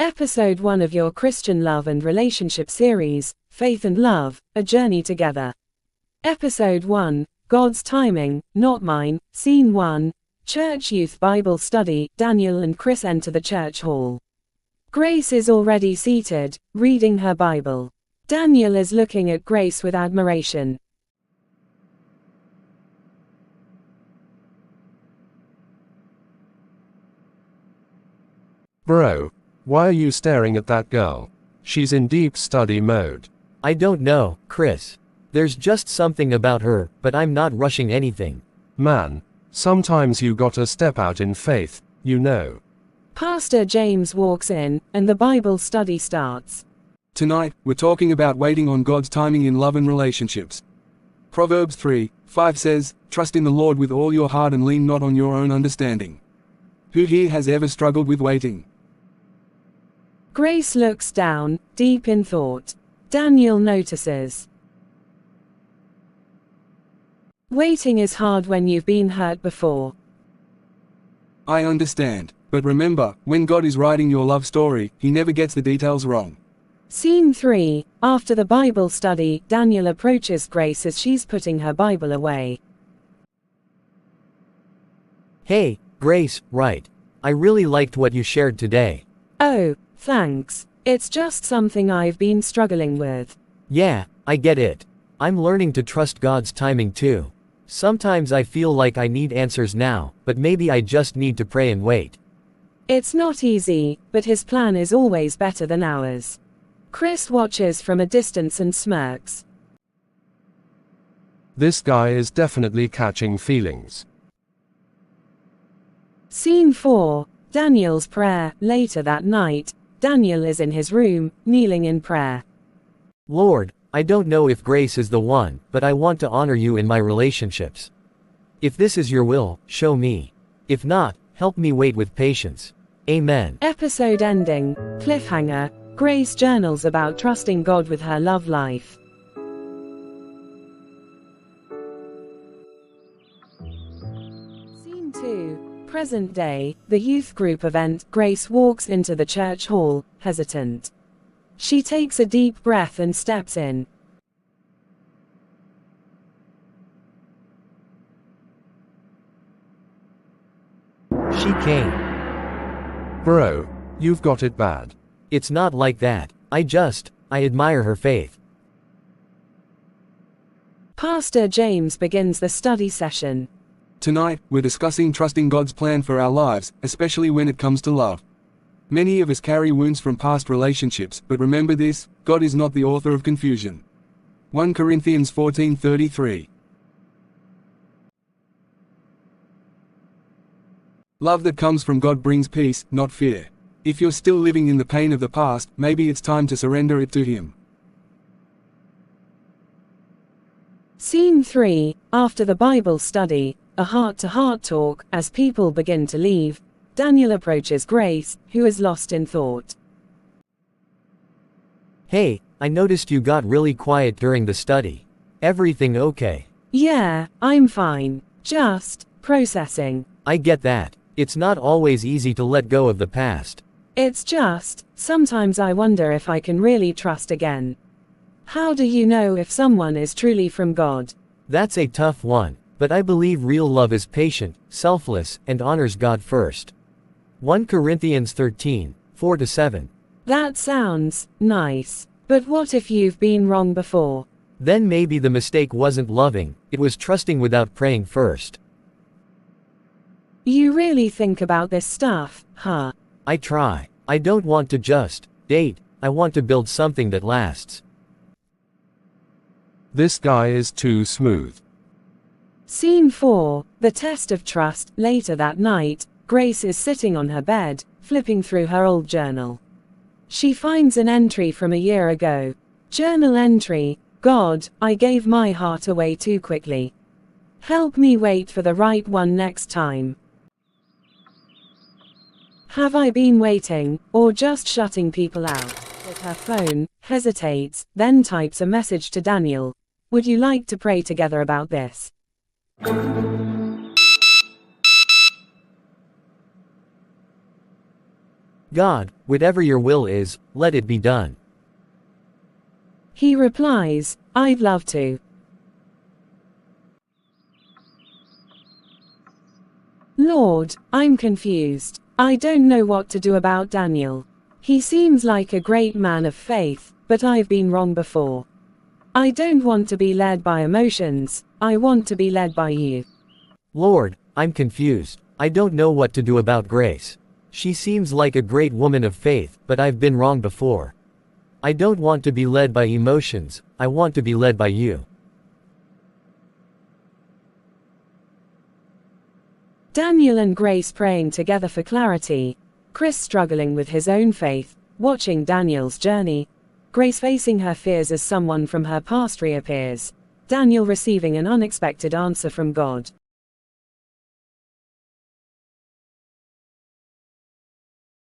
Episode 1 of your Christian love and relationship series, Faith and Love, A Journey Together. Episode 1, God's Timing, Not Mine. Scene 1, Church Youth Bible Study. Daniel and Chris enter the church hall. Grace is already seated, reading her Bible. Daniel is looking at Grace with admiration. Bro, why are you staring at that girl? She's in deep study mode. I don't know, Chris. There's just something about her, but I'm not rushing anything. Man, sometimes you gotta step out in faith, you know. Pastor James walks in, and the Bible study starts. Tonight, we're talking about waiting on God's timing in love and relationships. Proverbs 3:5 says, "Trust in the Lord with all your heart and lean not on your own understanding." Who here has ever struggled with waiting? Grace looks down, deep in thought. Daniel notices. Waiting is hard when you've been hurt before. I understand, but remember, when God is writing your love story, He never gets the details wrong. Scene 3, after the Bible study, Daniel approaches Grace as she's putting her Bible away. Hey, Grace, right. I really liked what you shared today. Oh, thanks. It's just something I've been struggling with. Yeah, I get it. I'm learning to trust God's timing too. Sometimes I feel like I need answers now, but maybe I just need to pray and wait. It's not easy, but His plan is always better than ours. Chris watches from a distance and smirks. This guy is definitely catching feelings. Scene 4, Daniel's prayer. Later that night, Daniel is in his room, kneeling in prayer. Lord, I don't know if Grace is the one, but I want to honor you in my relationships. If this is your will, show me. If not, help me wait with patience. Amen. Episode ending, cliffhanger. Grace journals about trusting God with her love life. Scene 2, present day, the youth group event. Grace walks into the church hall, hesitant. She takes a deep breath and steps in. She came. Bro, you've got it bad. It's not like that. I admire her faith. Pastor James begins the study session. Tonight, we're discussing trusting God's plan for our lives, especially when it comes to love. Many of us carry wounds from past relationships, but remember this, God is not the author of confusion. 1 Corinthians 14:33. Love that comes from God brings peace, not fear. If you're still living in the pain of the past, maybe it's time to surrender it to Him. Scene 3, after the Bible study, a heart-to-heart talk. As people begin to leave, Daniel approaches Grace, who is lost in thought. Hey, I noticed you got really quiet during the study. Everything okay? Yeah, I'm fine. Just processing. I get that. It's not always easy to let go of the past. It's just, sometimes I wonder if I can really trust again. How do you know if someone is truly from God? That's a tough one, but I believe real love is patient, selfless, and honors God first. 1 Corinthians 13:4-7. That sounds nice. But what if you've been wrong before? Then maybe the mistake wasn't loving, it was trusting without praying first. You really think about this stuff, huh? I try. I don't want to just date, I want to build something that lasts. This guy is too smooth. Scene 4, the test of trust. Later that night, Grace is sitting on her bed, flipping through her old journal. She finds an entry from a year ago. Journal entry: God, I gave my heart away too quickly. Help me wait for the right one next time. Have I been waiting, or just shutting people out? With her phone, hesitates, then types a message to Daniel. Would you like to pray together about this? God, whatever your will is, let it be done. He replies, I'd love to. Lord, I'm confused. I don't know what to do about Daniel. He seems like a great man of faith, but I've been wrong before. I don't want to be led by emotions, I want to be led by you. Lord, I'm confused. I don't know what to do about Grace. She seems like a great woman of faith, but I've been wrong before. I don't want to be led by emotions, I want to be led by you. Daniel and Grace praying together for clarity. Chris struggling with his own faith, watching Daniel's journey. Grace facing her fears as someone from her past reappears. Daniel receiving an unexpected answer from God.